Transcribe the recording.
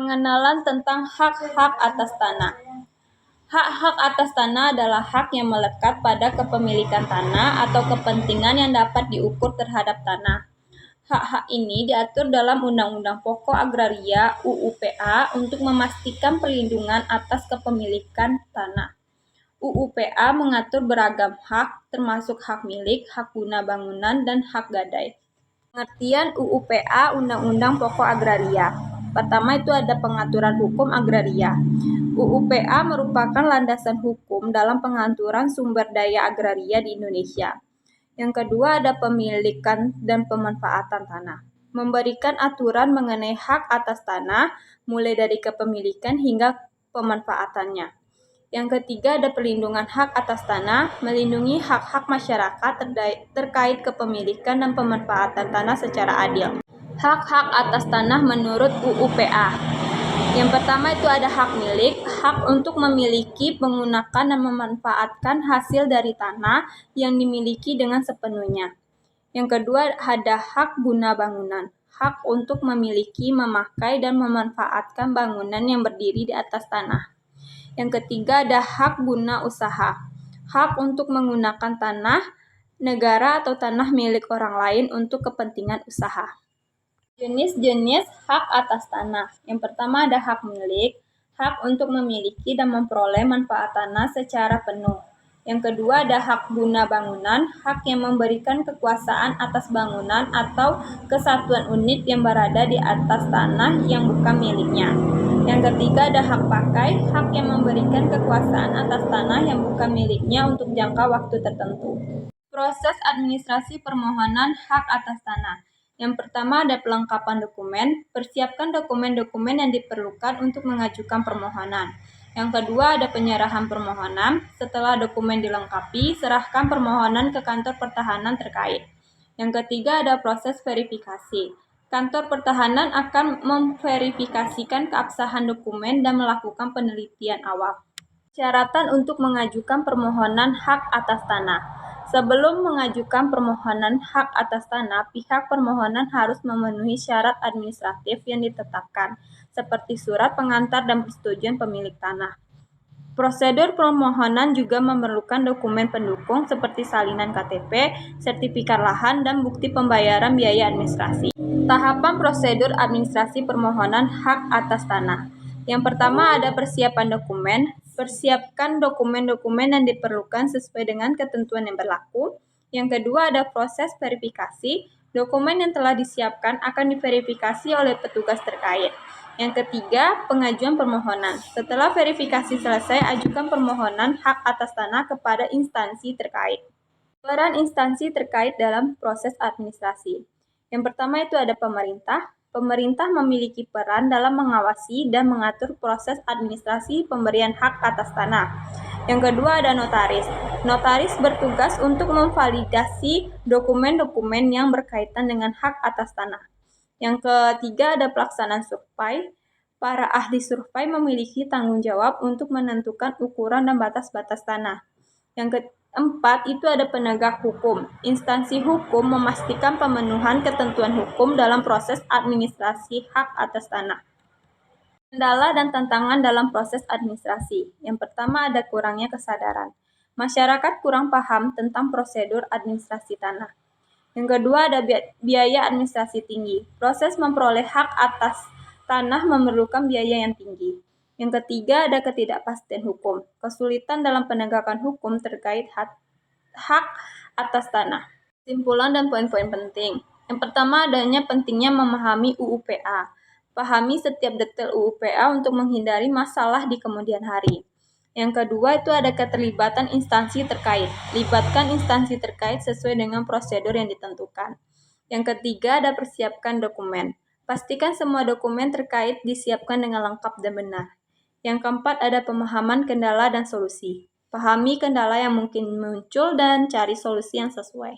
Pengenalan tentang hak-hak atas tanah. Hak-hak atas tanah adalah hak yang melekat pada kepemilikan tanah atau kepentingan yang dapat diukur terhadap tanah. Hak-hak ini diatur dalam Undang-Undang Pokok Agraria (UUPA) untuk memastikan perlindungan atas kepemilikan tanah. UUPA mengatur beragam hak, termasuk hak milik, hak guna bangunan, dan hak gadai. Pengertian UUPA Undang-Undang Pokok Agraria. Pertama itu ada pengaturan hukum agraria. UUPA merupakan landasan hukum dalam pengaturan sumber daya agraria di Indonesia. Yang kedua ada pemilikan dan pemanfaatan tanah. Memberikan aturan mengenai hak atas tanah, mulai dari kepemilikan hingga pemanfaatannya. Yang ketiga ada perlindungan hak atas tanah, melindungi hak-hak masyarakat terkait kepemilikan dan pemanfaatan tanah secara adil. Hak-hak atas tanah menurut UUPA. Yang pertama itu ada hak milik, hak untuk memiliki, menggunakan, dan memanfaatkan hasil dari tanah yang dimiliki dengan sepenuhnya. Yang kedua ada hak guna bangunan, hak untuk memiliki, memakai, dan memanfaatkan bangunan yang berdiri di atas tanah. Yang ketiga ada hak guna usaha, hak untuk menggunakan tanah negara atau tanah milik orang lain untuk kepentingan usaha. Jenis-jenis hak atas tanah. Yang pertama ada hak milik, hak untuk memiliki dan memperoleh manfaat tanah secara penuh. Yang kedua ada hak guna bangunan, hak yang memberikan kekuasaan atas bangunan atau kesatuan unit yang berada di atas tanah yang bukan miliknya. Yang ketiga ada hak pakai, hak yang memberikan kekuasaan atas tanah yang bukan miliknya untuk jangka waktu tertentu. Proses administrasi permohonan hak atas tanah. Yang pertama ada pelengkapan dokumen, persiapkan dokumen-dokumen yang diperlukan untuk mengajukan permohonan. Yang kedua ada penyerahan permohonan, setelah dokumen dilengkapi, serahkan permohonan ke kantor pertahanan terkait. Yang ketiga ada proses verifikasi. Kantor pertahanan akan memverifikasikan keabsahan dokumen dan melakukan penelitian awal. Persyaratan untuk mengajukan permohonan hak atas tanah. Sebelum mengajukan permohonan hak atas tanah, pihak permohonan harus memenuhi syarat administratif yang ditetapkan, seperti surat pengantar dan persetujuan pemilik tanah. Prosedur permohonan juga memerlukan dokumen pendukung seperti salinan KTP, sertifikat lahan, dan bukti pembayaran biaya administrasi. Tahapan prosedur administrasi permohonan hak atas tanah. Yang pertama ada persiapan dokumen. Persiapkan dokumen-dokumen yang diperlukan sesuai dengan ketentuan yang berlaku. Yang kedua ada proses verifikasi. Dokumen yang telah disiapkan akan diverifikasi oleh petugas terkait. Yang ketiga, pengajuan permohonan. Setelah verifikasi selesai, ajukan permohonan hak atas tanah kepada instansi terkait. Peran instansi terkait dalam proses administrasi. Yang pertama itu ada pemerintah. Pemerintah memiliki peran dalam mengawasi dan mengatur proses administrasi pemberian hak atas tanah. Yang kedua ada notaris. Notaris bertugas untuk memvalidasi dokumen-dokumen yang berkaitan dengan hak atas tanah. Yang ketiga ada pelaksanaan survei. Para ahli survei memiliki tanggung jawab untuk menentukan ukuran dan batas-batas tanah. Yang keempat itu ada penegak hukum. Instansi hukum memastikan pemenuhan ketentuan hukum dalam proses administrasi hak atas tanah. Kendala dan tantangan dalam proses administrasi. Yang pertama ada kurangnya kesadaran. Masyarakat kurang paham tentang prosedur administrasi tanah. Yang kedua ada biaya administrasi tinggi. Proses memperoleh hak atas tanah memerlukan biaya yang tinggi. Yang ketiga ada ketidakpastian hukum. Kesulitan dalam penegakan hukum terkait hak atas tanah. Kesimpulan dan poin-poin penting. Yang pertama adanya pentingnya memahami UUPA. Pahami setiap detail UUPA untuk menghindari masalah di kemudian hari. Yang kedua itu ada keterlibatan instansi terkait. Libatkan instansi terkait sesuai dengan prosedur yang ditentukan. Yang ketiga ada persiapkan dokumen. Pastikan semua dokumen terkait disiapkan dengan lengkap dan benar. Yang keempat ada pemahaman kendala dan solusi. Pahami kendala yang mungkin muncul dan cari solusi yang sesuai.